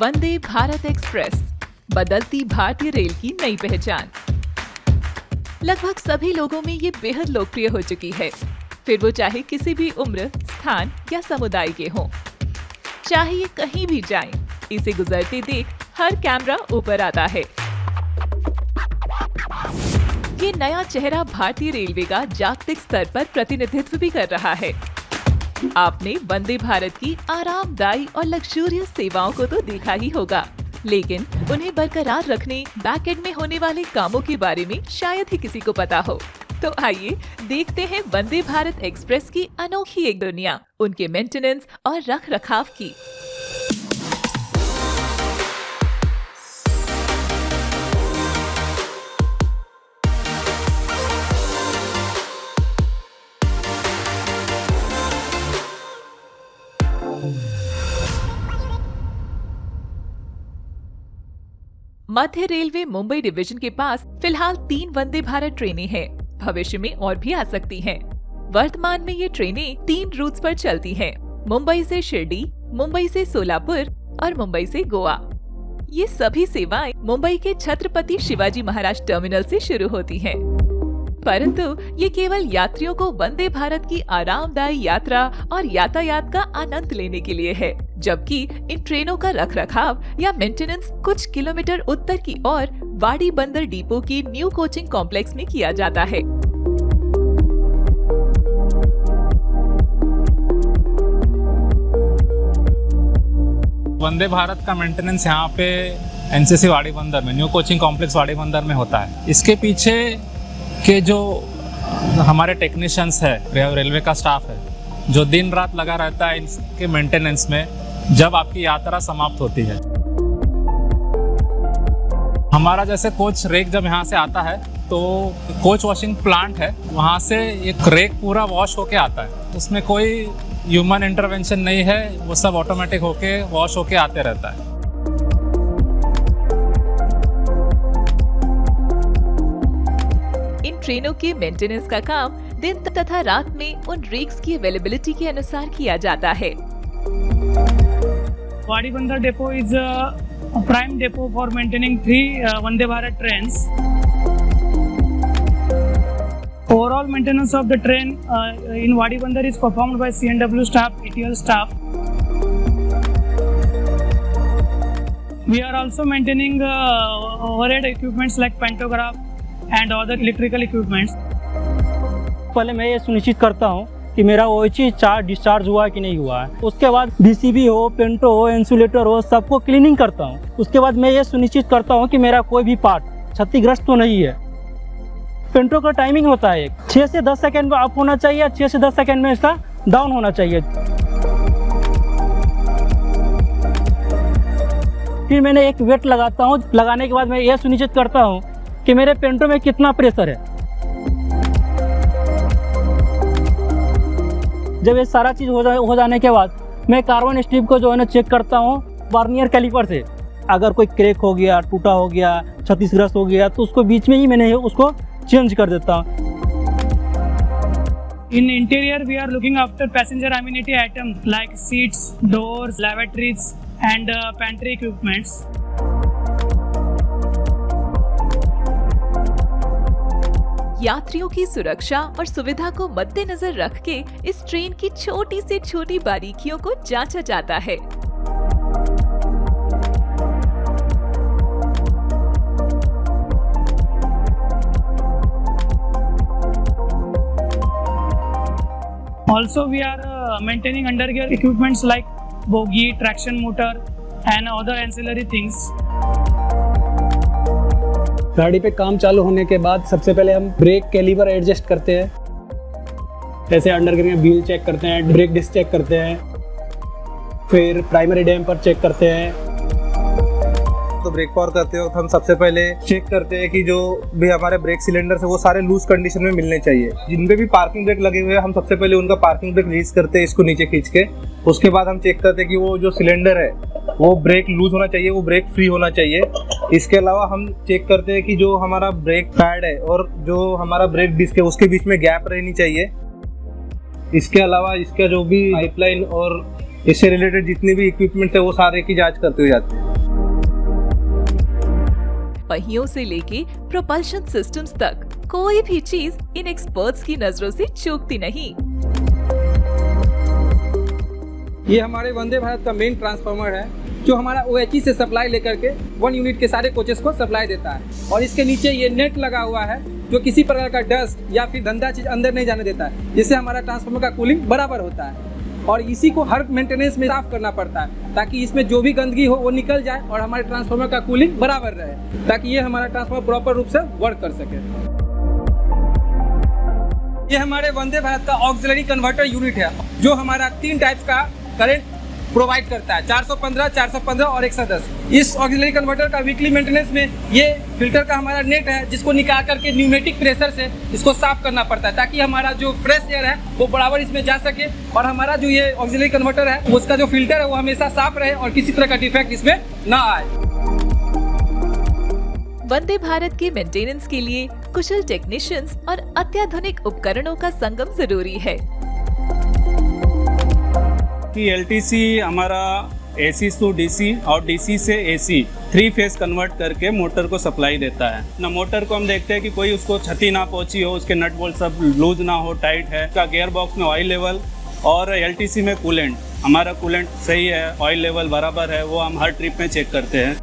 Vande Bharat express, बदलती भारतीय rail की नई पहचान। लगभग सभी लोगों में ये बेहद लोकप्रिय हो चुकी है, फिर वो चाहे किसी भी उम्र, स्थान या समुदाय के हों। चाहे ये कहीं भी जाएं, इसे गुजरते देख हर कैमरा ऊपर आता है। ये नया चेहरा भारतीय रेलवे का जागतिक स्तर पर प्रतिनिधित्व भी कर रहा है। आपने वंदे भारत की आरामदायी और लग्जूरियस सेवाओं को तो देखा ही होगा, लेकिन उन्हें बरकरार रखने बैकएंड में होने वाले कामों के बारे में शायद ही किसी को पता हो। तो आइए देखते हैं वंदे भारत एक्सप्रेस की अनोखी एक दुनिया, उनके मेंटेनेंस और रख रखाव की। मध्य रेलवे मुंबई डिवीजन के पास फिलहाल 3 वंदे भारत ट्रेनें हैं। भविष्य में और भी आ सकती हैं। वर्तमान में ये ट्रेनें 3 रूट्स पर चलती हैं। मुंबई से शिरडी, मुंबई से सोलापुर और मुंबई से गोवा। ये सभी सेवाएं मुंबई के छत्रपति शिवाजी महाराज टर्मिनल से शुरू होती हैं। परंतु ये केवल यात्रियों को वंदे भारत की आरामदायी यात्रा और यातायात का आनंद लेने के लिए है, जबकि इन ट्रेनों का रखरखाव या मेंटेनेंस कुछ किलोमीटर उत्तर की ओर वाड़ी बंदर डिपो की न्यू कोचिंग कॉम्प्लेक्स में किया जाता है। वंदे भारत का मेंटेनेंस यहाँ पे एनसीसी वाड़ी बंदर में, न्यू कोचिंग कॉम्प्लेक्स वाड़ी बंदर में होता है। इसके पीछे के जो हमारे टेक्नीशियंस है, रेलवे का स्टाफ है, जो दिन रात लगा रहता है इनके मेंटेनेंस में, जब आपकी यात्रा समाप्त होती है। हमारा जैसे कोच रेक जब यहाँ से आता है तो कोच वॉशिंग प्लांट है, वहाँ से एक रेक पूरा वॉश होके आता है। उसमें कोई ह्यूमन इंटरवेंशन नहीं है, वो सब ऑटोमेटिक होके वॉश होके आते रहता है। इन ट्रेनों के मेंटेनेंस का काम दिन तथा रात में उन रेक्स की अवेलेबिलिटी के अनुसार किया जाता है। वाड़ी बंदर depot is a prime depot for maintaining 3 Vande Bharat trains. Overall maintenance of the train in Wadi Bandar is performed by C&W staff, ATL staff. We are also maintaining overhead equipments like pantograph and other electrical equipments. पहले मैं ये सुनिश्चित करता हूँ कि मेरा OHE charge discharge हुआ कि नहीं हुआ है। उसके बाद BCB हो, पेंटो हो, इंसुलेटर हो, सबको क्लीनिंग करता हूँ। उसके बाद मैं ये सुनिश्चित करता हूँ कि मेरा कोई भी पार्ट क्षतिग्रस्त तो नहीं है। पेंटो का टाइमिंग होता है 6 से 10 सेकंड में अप होना चाहिए, 6 से 10 सेकंड में इसका डाउन होना चाहिए। फिर मैंने एक वेट लगाता हूँ। लगाने के बाद मैं ये सुनिश्चित करता हूँ कि मेरे पेंटो में कितना प्रेशर है। जब ये सारा चीज़ हो जाने के बाद मैं कार्बन स्ट्रिप को जो है ना चेक करता हूँ वर्नियर कैलिपर से। अगर कोई क्रैक हो गया, टूटा हो गया, क्षतिग्रस्त हो गया तो उसको बीच में ही मैंने उसको चेंज कर देता हूँ। In interior, we are looking after passenger amenity items like seats, doors, lavatories, and pantry equipments. यात्रियों की सुरक्षा और सुविधा को मद्देनजर रख के इस ट्रेन की छोटी से छोटी बारीकियों को जांचा जाता है। Also, we are maintaining undergear equipments like bogie, traction motor, and other ancillary things. गाड़ी पे काम चालू होने के बाद सबसे पहले हम ब्रेक कैलिपर एडजस्ट करते हैं। जैसे अंडरग्रेड में व्हील चेक करते हैं, ब्रेक डिस्क चेक करते हैं, फिर प्राइमरी डैम्पर चेक करते हैं। तो ब्रेक पावर करते वक्त हम सबसे पहले चेक करते हैं कि जो भी हमारे ब्रेक सिलेंडर है वो सारे लूज कंडीशन में मिलने चाहिए। जिन पे भी पार्किंग ब्रेक लगे हुए हैं हम सबसे पहले उनका पार्किंग ब्रेक रिलीज करते हैं, इसको नीचे खींच के। उसके बाद हम चेक करते हैं कि वो जो सिलेंडर है वो ब्रेक लूज होना चाहिए, वो ब्रेक फ्री होना चाहिए। इसके अलावा हम चेक करते हैं कि जो हमारा ब्रेक पैड है और जो हमारा ब्रेक डिस्क है उसके बीच में गैप रहनी चाहिए। इसके अलावा इसका जो भी पाइपलाइन और इससे रिलेटेड जितनी भी इक्विपमेंट है वो सारे की जांच करते हुए जाते हैं। पहियों से लेके प्रोपल्शन सिस्टम्स तक कोई भी चीज इन एक्सपर्ट्स की नजरों से चूकती नहीं। ये हमारे वंदे भारत का मेन ट्रांसफार्मर है जो हमारा OHE से सप्लाई लेकर के 1 यूनिट के सारे कोचेस को सप्लाई देता है। और इसके नीचे ये नेट लगा हुआ है जो किसी प्रकार का डस्ट या फिर गंदा चीज अंदर नहीं जाने देता है, जिससे हमारा ट्रांसफार्मर का कूलिंग बराबर होता है। और इसी को हर मेंटेनेंस में साफ करना पड़ता है ताकि इसमें जो भी गंदगी हो वो निकल जाए और हमारे ट्रांसफार्मर का कूलिंग बराबर रहे, ताकि ये हमारा ट्रांसफार्मर प्रॉपर रूप से वर्क कर सके। ये हमारे वंदे भारत का ऑक्सिलरी कन्वर्टर यूनिट है जो हमारा 3 टाइप्स का करंट प्रोवाइड करता है, 415, 415 और 110। इस ऑक्सिलरी कन्वर्टर का वीकली मेंटेनेंस में ये फिल्टर का हमारा नेट है जिसको निकाल करके न्यूमेटिक प्रेशर से इसको साफ करना पड़ता है ताकि हमारा जो फ्रेश एयर है वो बराबर इसमें जा सके और हमारा जो ये ऑक्सिलरी कन्वर्टर है उसका जो फिल्टर है वो हमेशा साफ रहे और किसी तरह का डिफेक्ट इसमें ना आए। वंदे भारत के मेंटेनेंस के लिए कुशल टेक्नीशियंस और अत्याधुनिक उपकरणों का संगम जरूरी है। कि LTC हमारा AC to DC और DC से AC 3 फेज कन्वर्ट करके मोटर को सप्लाई देता है ना। मोटर को हम देखते हैं कि कोई उसको क्षति ना पहुंची हो, उसके नट बोल्ट सब लूज ना हो, टाइट है। का गियर बॉक्स में ऑयल लेवल और LTC में कूलेंट, हमारा कूलेंट सही है, ऑयल लेवल बराबर है, वो हम हर ट्रिप में चेक करते हैं।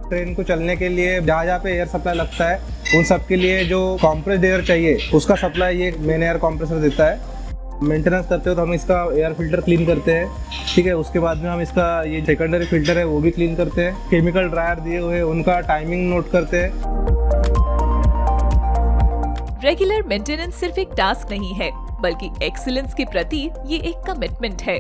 ट्रेन को चलने के लिए जहाँ जहाँ पे एयर सप्लाई लगता है उन सब के लिए जो कॉम्प्रेस्ड एयर चाहिए उसका सप्लाई ये मेन एयर कॉम्प्रेसर देता है। मेंटेनेंस करते हो तो हम इसका एयर फिल्टर क्लीन करते हैं, ठीक है। उसके बाद में हम इसका ये सेकेंडरी फिल्टर है वो भी क्लीन करते हैं। केमिकल ड्रायर दिए हुए उनका टाइमिंग नोट करते हैं। रेगुलर मेंटेनेंस सिर्फ एक टास्क नहीं है बल्कि एक्सीलेंस के प्रति ये एक कमिटमेंट है।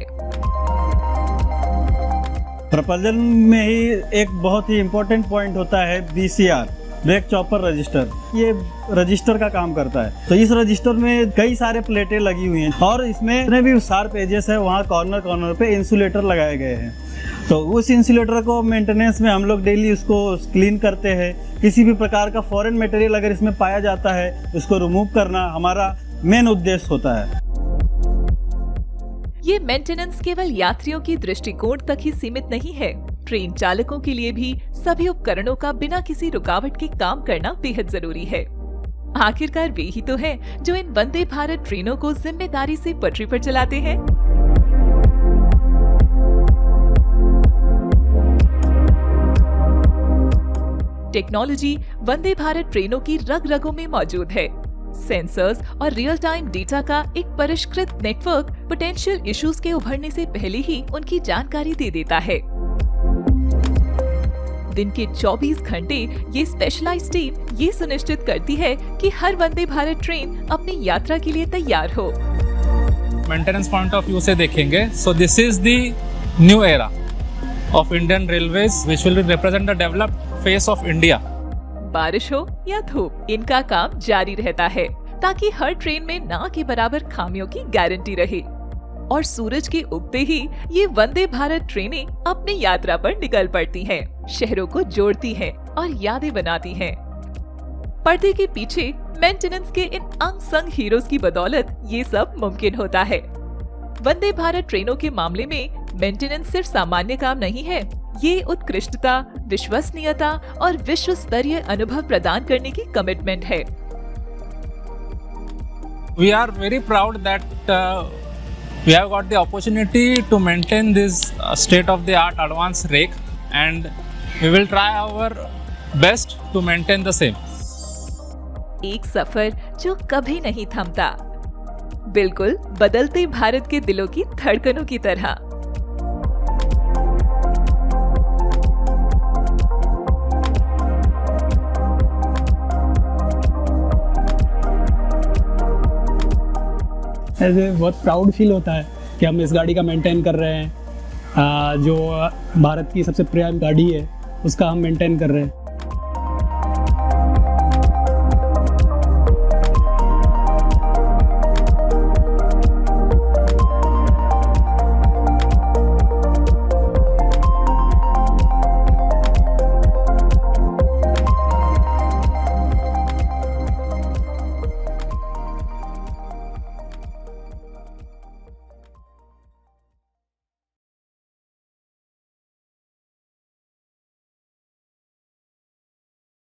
प्रपोजल में ही एक बहुत ही इम्पोर्टेंट पॉइंट होता है BCR, ब्रेक चॉपर रजिस्टर। ये रजिस्टर का काम करता है। तो इस रजिस्टर में कई सारे प्लेटें लगी हुई हैं और इसमें जितने भी शार्प एजेस है वहाँ कॉर्नर पे इंसुलेटर लगाए गए हैं। तो उस इंसुलेटर को मेंटेनेंस में हम लोग डेली उसको क्लीन करते हैं। किसी भी प्रकार का फॉरेन मटेरियल अगर इसमें पाया जाता है उसको रिमूव करना हमारा मेन उद्देश्य होता है। ये मेंटेनेंस केवल यात्रियों की दृष्टिकोण तक ही सीमित नहीं है, ट्रेन चालकों के लिए भी सभी उपकरणों का बिना किसी रुकावट के काम करना बेहद जरूरी है। आखिरकार वे ही तो हैं जो इन वंदे भारत ट्रेनों को जिम्मेदारी से पटरी पर चलाते हैं। टेक्नोलॉजी वंदे भारत ट्रेनों की रग-रगों में मौजूद है। सेंसर्स और रियल टाइम डेटा का एक परिष्कृत नेटवर्क पोटेंशियल इश्यूज के उभरने से पहले ही उनकी जानकारी दे देता है। दिन के 24 घंटे ये स्पेशलाइज्ड टीम ये सुनिश्चित करती है कि हर वंदे भारत ट्रेन अपनी यात्रा के लिए तैयार हो। मेंटेनेंस पॉइंट ऑफ व्यू से देखेंगे, so this is the new era of Indian railways which will represent the developed face of India. बारिश हो या धूप, इनका काम जारी रहता है ताकि हर ट्रेन में ना के बराबर खामियों की गारंटी रहे। और सूरज के उगते ही ये वंदे भारत ट्रेनें अपनी यात्रा पर निकल पड़ती हैं, शहरों को जोड़ती हैं और यादें बनाती हैं। पर्दे के पीछे मेंटेनेंस के इन अनसंग हीरोज की बदौलत ये सब मुमकिन होता है। वंदे भारत ट्रेनों के मामले में मेंटेनेंस सिर्फ सामान्य काम नहीं है, ये उत्कृष्टता, विश्वसनीयता और विश्व स्तरीय अनुभव प्रदान करने की कमिटमेंट है। We are very proud that we have got the opportunity to maintain this state-of-the-art advanced rake, and we will try our best to maintain the same. एक सफर जो कभी नहीं थमता, बिल्कुल बदलते भारत के दिलों की धड़कनों की तरह। ऐसे बहुत प्राउड फील होता है कि हम इस गाड़ी का मेंटेन कर रहे हैं। जो भारत की सबसे प्रिय गाड़ी है उसका हम मेंटेन कर रहे हैं।